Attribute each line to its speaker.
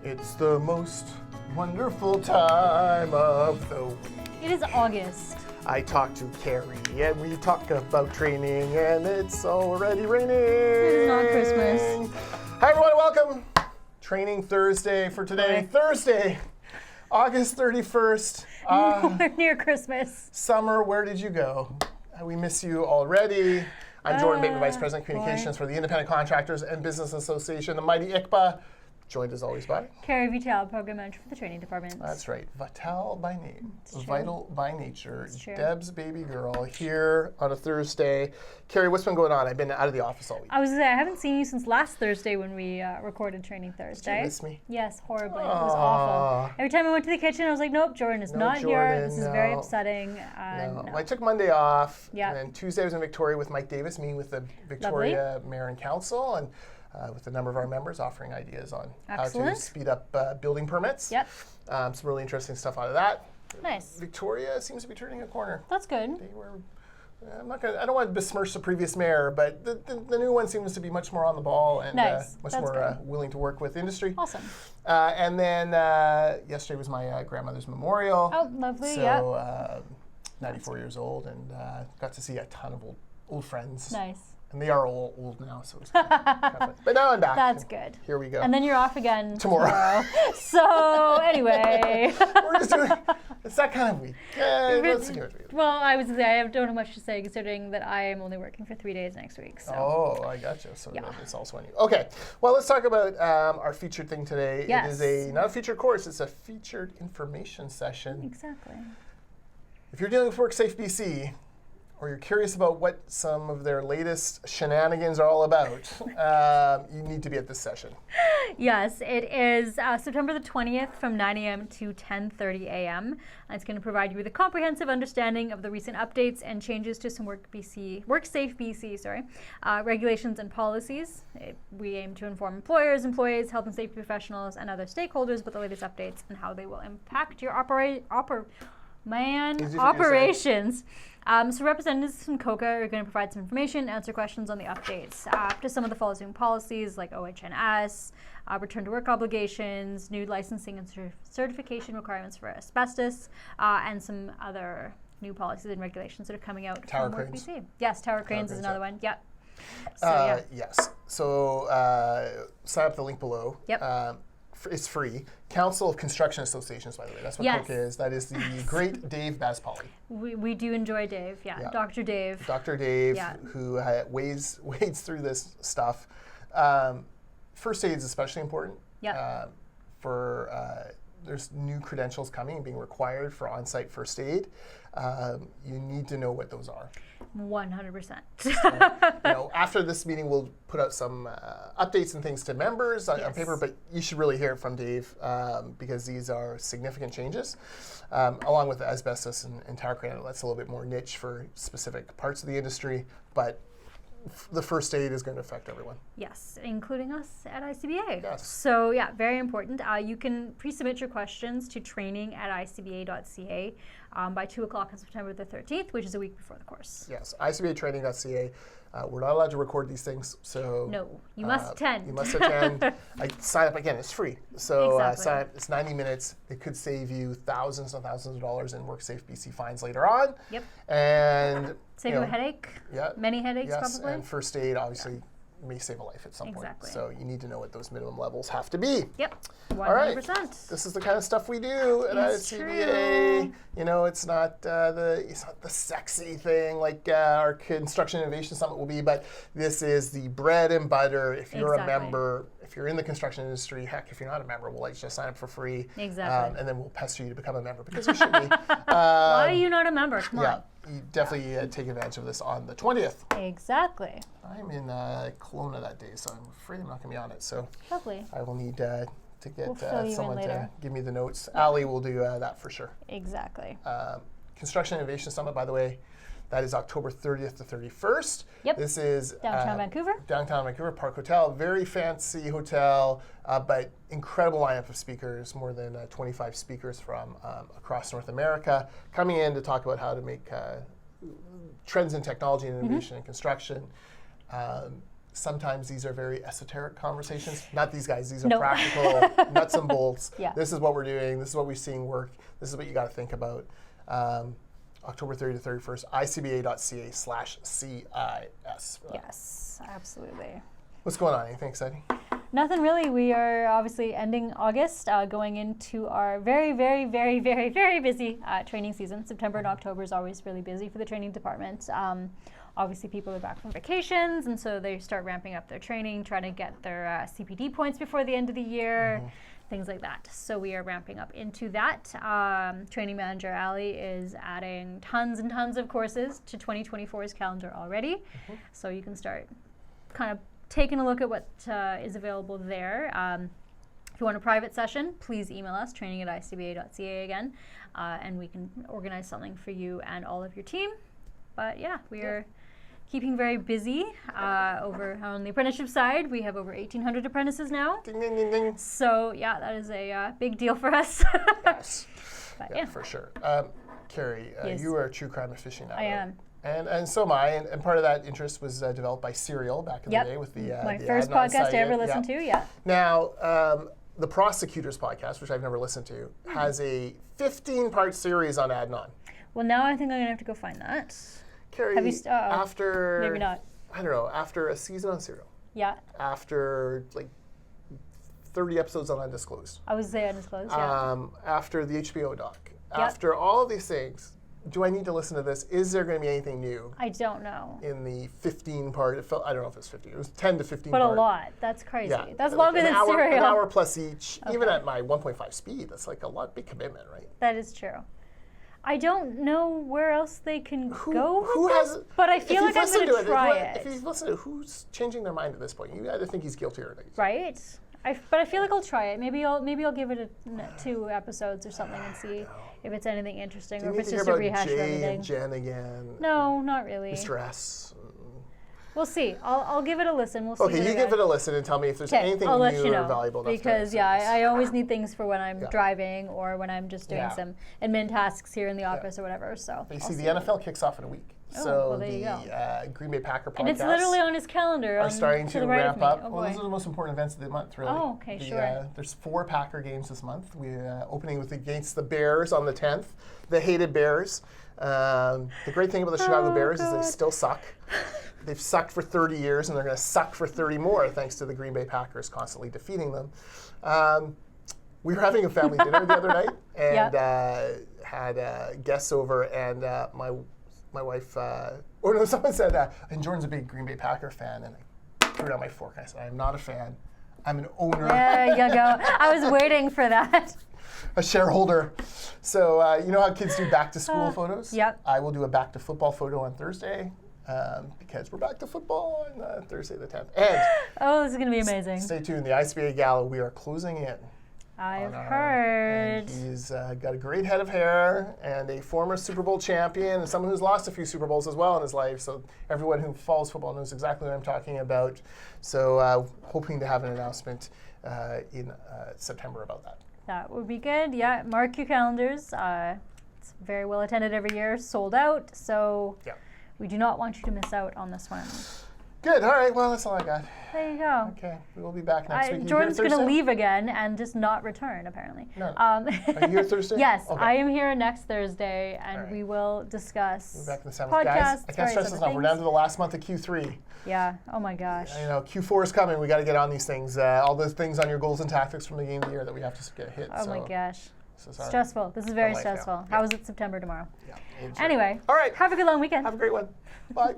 Speaker 1: It's the most wonderful time of the week.
Speaker 2: It is August.
Speaker 1: I talked to Kerry and we talk about training and it's already raining.
Speaker 2: It is not Christmas.
Speaker 1: Hi everyone, welcome. Training Thursday for today.
Speaker 2: Boy.
Speaker 1: Thursday, August 31st.
Speaker 2: We're near Christmas.
Speaker 1: Summer, where did you go? We miss you already. I'm Jordan Bateman, Vice President Communications for the Independent Contractors and Business Association, the mighty ICBA. Joined as always by
Speaker 2: Kerry Vital, Program Manager for the Training Department.
Speaker 1: That's right. Vital by name,
Speaker 2: It's
Speaker 1: vital by nature.
Speaker 2: It's true.
Speaker 1: Deb's baby girl here on a Thursday. Kerry, what's been going on? I've been out of the office all week.
Speaker 2: I was gonna say, I haven't seen you since last Thursday when we recorded Training Thursday.
Speaker 1: Did you miss me?
Speaker 2: Yes, horribly. It was awful. Every time I went to the kitchen, I was like, nope, Jordan is not here. This is very upsetting.
Speaker 1: No.
Speaker 2: No.
Speaker 1: I took Monday off.
Speaker 2: Yeah.
Speaker 1: And then Tuesday I was in Victoria with Mike Davis, meeting with the Victoria Mayor and Council, and with a number of our members offering ideas on how to speed up building permits.
Speaker 2: Yep.
Speaker 1: Some really interesting stuff out of that.
Speaker 2: Nice.
Speaker 1: Victoria seems to be turning a corner.
Speaker 2: That's good.
Speaker 1: They were, I don't want to besmirch the previous mayor, but the new one seems to be much more on the ball and
Speaker 2: Nice.
Speaker 1: much
Speaker 2: That's
Speaker 1: more willing to work with industry.
Speaker 2: Awesome.
Speaker 1: And then yesterday was my grandmother's memorial.
Speaker 2: Oh, lovely.
Speaker 1: So 94 years old, and got to see a ton of old friends.
Speaker 2: Nice.
Speaker 1: And they are all old now, so it's kind of fun. But now I'm back.
Speaker 2: That's good.
Speaker 1: Here we go.
Speaker 2: And then you're off again
Speaker 1: Tomorrow.
Speaker 2: So anyway.
Speaker 1: We're just doing, it's that kind of week. Let's give it to you.
Speaker 2: Well, I was gonna say I don't have much to say considering that I am only working for 3 days next week. So.
Speaker 1: Oh, I gotcha. So
Speaker 2: Yeah.
Speaker 1: it's also on you. Okay. Well, let's talk about our featured thing today.
Speaker 2: Yes.
Speaker 1: It is not a featured course. It's a featured information session.
Speaker 2: Exactly.
Speaker 1: If you're dealing with WorkSafeBC, or you're curious about what some of their latest shenanigans are all about, you need to be at this session.
Speaker 2: Yes, it is September the 20th from 9 a.m. to 10:30 a.m. It's going to provide you with a comprehensive understanding of the recent updates and changes to some WorkSafeBC regulations and policies. We aim to inform employers, employees, health and safety professionals, and other stakeholders about the latest updates and how they will impact your operations. So representatives from COCA are going to provide some information, answer questions on the updates to some of the following policies like OHS, return to work obligations, new licensing and certification requirements for asbestos, and some other new policies and regulations that are coming out
Speaker 1: Tower
Speaker 2: from
Speaker 1: cranes.
Speaker 2: WorkBC. Yes, tower cranes is another one. Yep.
Speaker 1: Yes. So sign up the link below.
Speaker 2: Yep.
Speaker 1: It's free. Council of Construction Associations, by the way. That's what
Speaker 2: Yes.
Speaker 1: COCA is. That is the great Dave Baspoli.
Speaker 2: We do enjoy Dave. Yeah. Dr. Dave.
Speaker 1: Dr. Dave,
Speaker 2: Yeah.
Speaker 1: who wades through this stuff. First aid is especially important.
Speaker 2: Yeah.
Speaker 1: There's new credentials coming and being required for on-site first aid. You need to know what those are.
Speaker 2: 100%.
Speaker 1: After this meeting, we'll put out some updates and things to members on paper, but you should really hear it from Dave because these are significant changes, along with asbestos and tower crane. That's a little bit more niche for specific parts of the industry, but the first aid is going to affect everyone.
Speaker 2: Yes, including us at ICBA.
Speaker 1: Yes.
Speaker 2: So yeah, very important. You can pre-submit your questions to training@icba.ca by 2 o'clock on September the 13th, which is a week before the course.
Speaker 1: Yes, icba.training.ca. We're not allowed to record these things, so
Speaker 2: No, you must attend.
Speaker 1: You must attend. Sign up again; it's free. So
Speaker 2: Exactly.
Speaker 1: sign up. It's 90 minutes. It could save you thousands and thousands of dollars in WorkSafeBC fines later on.
Speaker 2: Yep.
Speaker 1: And
Speaker 2: Save you a headache.
Speaker 1: Yeah.
Speaker 2: Many headaches,
Speaker 1: Yes,
Speaker 2: probably.
Speaker 1: and first aid obviously may save a life at some
Speaker 2: Exactly.
Speaker 1: point. So you need to know what those minimum levels have to be.
Speaker 2: Yep. 100%.
Speaker 1: All right. This is the kind of stuff we do at
Speaker 2: It's
Speaker 1: ICBA.
Speaker 2: true.
Speaker 1: It's not the sexy thing like our Construction Innovation Summit will be, but this is the bread and butter. If you're a
Speaker 2: Exactly.
Speaker 1: member, if you're in the construction industry, heck, if you're not a member, we'll let you just sign up for free.
Speaker 2: Exactly.
Speaker 1: And then we'll pester you to become a member because you should be.
Speaker 2: Why are you not a member? Come
Speaker 1: Yeah,
Speaker 2: on.
Speaker 1: you definitely take advantage of this on the 20th.
Speaker 2: Exactly.
Speaker 1: I'm in Kelowna that day, so I'm afraid I'm not going to be on it. So
Speaker 2: Lovely.
Speaker 1: I will need to get
Speaker 2: We'll fill you in
Speaker 1: someone to
Speaker 2: later.
Speaker 1: give me the notes. Ali will do that for sure.
Speaker 2: Exactly.
Speaker 1: Construction Innovation Summit, by the way, that is October 30th to 31st.
Speaker 2: Yep.
Speaker 1: This is
Speaker 2: Downtown Vancouver.
Speaker 1: Downtown Vancouver, Park Hotel. Very fancy hotel, but incredible lineup of speakers, more than 25 speakers from across North America, coming in to talk about how to make trends in technology and innovation in construction. sometimes these are very esoteric conversations. Not these guys. These are
Speaker 2: No.
Speaker 1: practical, nuts and bolts.
Speaker 2: Yeah.
Speaker 1: This is what we're doing. This is what we're seeing work. This is what you got to think about. October 30 to 31st, icba.ca/CIS.
Speaker 2: Yes, absolutely.
Speaker 1: What's going on? Anything exciting?
Speaker 2: Nothing really. We are obviously ending August, going into our very, very, very, very, very busy training season. September and October is always really busy for the training department. Obviously, people are back from vacations, and so they start ramping up their training, trying to get their CPD points before the end of the year, things like that. So we are ramping up into that. Training manager Ali is adding tons and tons of courses to 2024's calendar already. So you can start kind of taking a look at what is available there. If you want a private session, please email us, training@icba.ca again, and we can organize something for you and all of your team. But yeah, we are keeping very busy. Over on the apprenticeship side, we have over 1,800 apprentices now.
Speaker 1: Ding, ding, ding, ding.
Speaker 2: So yeah, that is a big deal for us.
Speaker 1: Yes.
Speaker 2: But,
Speaker 1: Yeah, for sure. Kerry,
Speaker 2: Yes.
Speaker 1: you are a true crime aficionado.
Speaker 2: I am.
Speaker 1: And so am I. And part of that interest was developed by Serial back in the day with the
Speaker 2: my
Speaker 1: the
Speaker 2: first
Speaker 1: Adnan
Speaker 2: podcast I ever
Speaker 1: Syed.
Speaker 2: listened to. Yeah.
Speaker 1: Now, the Prosecutors podcast, which I've never listened to, has a 15-part series on Adnan.
Speaker 2: Well, now I think I'm gonna have to go find that.
Speaker 1: Kerry,
Speaker 2: Have you
Speaker 1: after
Speaker 2: maybe not.
Speaker 1: I don't know, after a season on Serial,
Speaker 2: Yeah.
Speaker 1: after like 30 episodes on Undisclosed,
Speaker 2: I was there undisclosed. Yeah.
Speaker 1: after the HBO doc, after all of these things, do I need to listen to this? Is there going to be anything new
Speaker 2: I don't know.
Speaker 1: in the 15-part? I don't know if it's 15. It was 10 to 15.
Speaker 2: But a
Speaker 1: part.
Speaker 2: lot. That's crazy.
Speaker 1: Yeah,
Speaker 2: That's
Speaker 1: like
Speaker 2: longer
Speaker 1: an
Speaker 2: than
Speaker 1: hour,
Speaker 2: Serial.
Speaker 1: An hour plus each. Even
Speaker 2: Okay.
Speaker 1: at my 1.5 speed, that's like a lot, big commitment, right?
Speaker 2: That is true. I don't know where else they can go with
Speaker 1: who
Speaker 2: this,
Speaker 1: has?
Speaker 2: but I
Speaker 1: if
Speaker 2: feel
Speaker 1: you've
Speaker 2: like I'm
Speaker 1: listened
Speaker 2: going to try
Speaker 1: If
Speaker 2: it.
Speaker 1: you've listened to it, who's changing their mind at this point? You either think he's guilty or not.
Speaker 2: Right? But I feel like I'll try it. Maybe I'll give it 2 episodes or something and see if it's anything interesting
Speaker 1: Do
Speaker 2: or
Speaker 1: you
Speaker 2: if
Speaker 1: need
Speaker 2: it's
Speaker 1: to hear
Speaker 2: just a
Speaker 1: about
Speaker 2: rehash of
Speaker 1: Jay
Speaker 2: everything.
Speaker 1: and Jen again?
Speaker 2: No, not really.
Speaker 1: Mr. S.
Speaker 2: We'll see. I'll give it a listen. We'll see.
Speaker 1: Okay,
Speaker 2: what
Speaker 1: you
Speaker 2: I
Speaker 1: give
Speaker 2: got.
Speaker 1: it a listen and tell me if there's
Speaker 2: Okay,
Speaker 1: anything
Speaker 2: I'll let
Speaker 1: new
Speaker 2: you know
Speaker 1: or valuable enough
Speaker 2: because
Speaker 1: to
Speaker 2: I always need things for when I'm
Speaker 1: Yeah.
Speaker 2: driving or when I'm just doing
Speaker 1: Yeah.
Speaker 2: some admin tasks here in the office or whatever. So
Speaker 1: You
Speaker 2: I'll
Speaker 1: see, the
Speaker 2: what I
Speaker 1: NFL kicks off in a week.
Speaker 2: Oh,
Speaker 1: So
Speaker 2: well, there you
Speaker 1: the Green Bay Packer podcast
Speaker 2: and it's literally on his calendar.
Speaker 1: are starting
Speaker 2: to
Speaker 1: to
Speaker 2: the right
Speaker 1: ramp
Speaker 2: of me.
Speaker 1: up.
Speaker 2: Oh,
Speaker 1: Well,
Speaker 2: boy.
Speaker 1: those are the most important events of the month, really.
Speaker 2: Oh, okay, sure.
Speaker 1: There's 4 Packer games this month. We're opening against the Bears on the 10th, the hated Bears. The great thing about the Chicago Bears is they still suck. They've sucked for 30 years, and they're going to suck for 30 more, thanks to the Green Bay Packers constantly defeating them. We were having a family dinner the other night, and had guests over, and my wife, or no, someone said, and Jordan's a big Green Bay Packer fan, and I threw down my fork and I said, I am not a fan. I'm an owner,
Speaker 2: There you go. I was waiting for that.
Speaker 1: a shareholder. So you know how kids do back to school photos?
Speaker 2: Yep.
Speaker 1: I will do a back to football photo on Thursday because we're back to football on Thursday the 10th. And
Speaker 2: Oh, this is going to be amazing.
Speaker 1: stay tuned, the ICBA Gala, we are closing in.
Speaker 2: I've
Speaker 1: on our-
Speaker 2: heard.
Speaker 1: And he's got a great head of hair and a former Super Bowl champion and someone who's lost a few Super Bowls as well in his life. So everyone who follows football knows exactly what I'm talking about. So hoping to have an announcement in September about that.
Speaker 2: That would be good. Yeah, mark your calendars. It's very well attended every year, sold out. So
Speaker 1: Yeah.
Speaker 2: we do not want you to miss out on this one.
Speaker 1: Good. All right. Well, that's all I got.
Speaker 2: There you go.
Speaker 1: Okay. We will be back next week. Are you
Speaker 2: Jordan's
Speaker 1: here
Speaker 2: going to
Speaker 1: Thursday?
Speaker 2: leave again and just not return, apparently.
Speaker 1: No. Are you here Thursday?
Speaker 2: Yes,
Speaker 1: Okay.
Speaker 2: I am here next Thursday, and
Speaker 1: right.
Speaker 2: we will discuss
Speaker 1: We'll be back in the 7th.
Speaker 2: podcasts,
Speaker 1: Guys, I can't
Speaker 2: various
Speaker 1: stress this
Speaker 2: other
Speaker 1: enough. We're down to
Speaker 2: things.
Speaker 1: the last month of Q3.
Speaker 2: Yeah. Oh my gosh.
Speaker 1: You know, Q4 is coming. We got to get on these things. All those things on your goals and tactics from the beginning of the year that we have to get hit.
Speaker 2: Oh my gosh.
Speaker 1: This is our-
Speaker 2: Stressful. This is very
Speaker 1: life now.
Speaker 2: stressful.
Speaker 1: Yeah.
Speaker 2: How is it September tomorrow?
Speaker 1: Yeah.
Speaker 2: Anyway.
Speaker 1: All right.
Speaker 2: Have a good long weekend.
Speaker 1: Have a great one. Bye.